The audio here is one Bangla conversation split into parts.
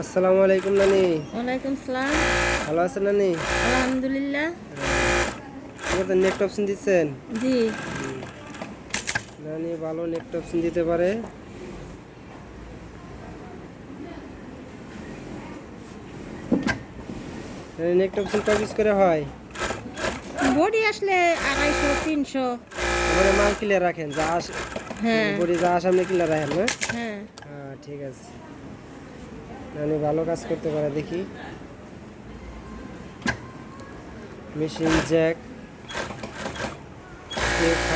আসসালামু আলাইকুম নানি। ওয়ালাইকুম সালাম। ভালো আছেন নানি? আলহামদুলিল্লাহ। আপনি তো নেট অপশন দিচ্ছেন। জি। নানি ভালো নেট অপশন দিতে পারে। নানি নেট অপশন কয় পিস করে হয়? বডি আসলে 250-300। মানে মাল ক্লিয়ার রাখেন যা আস হ্যাঁ বডি যা সামনে ক্লিয়ার রাখেন না? হ্যাঁ। হ্যাঁ ঠিক আছে। নানি ভালো কাজ করতে পারে দেখি। Machine jack A5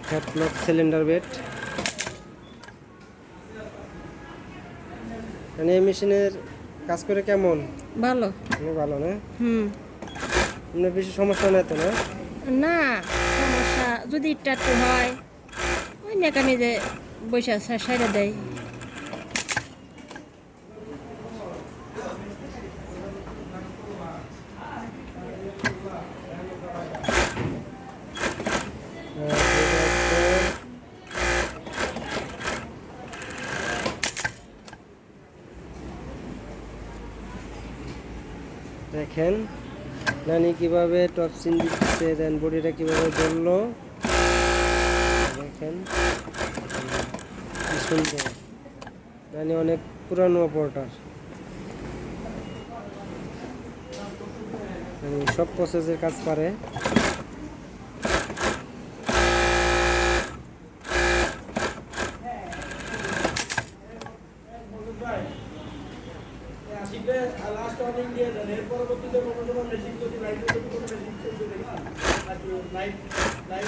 headlock cylinder bed. মানে এই মেশিনের কাজ করে কেমন? ভালো। ভালো না? হুম। আপনার বেশি সমস্যা নাই তো না? না, সমস্যা যদি একটু হয় ওই নেকামি যে বৈশা সাইডে দেয়। ঠিক আছে। দেখেন নানি কিভাবে টপসিন দিচ্ছে, দেন বডিটা কিভাবে ধরলো দেখেন, কি সুন্দর। নানি অনেক পুরানো অপারেটর, সব প্রসেসের কাজ পারে। লাস্ট ওয়ার্নিং দিয়ে দেন, এর পরবর্তীতে কোনো মেশিন যদি লাইট কোনো মেশিন চলতে দেখি লাইট লাইট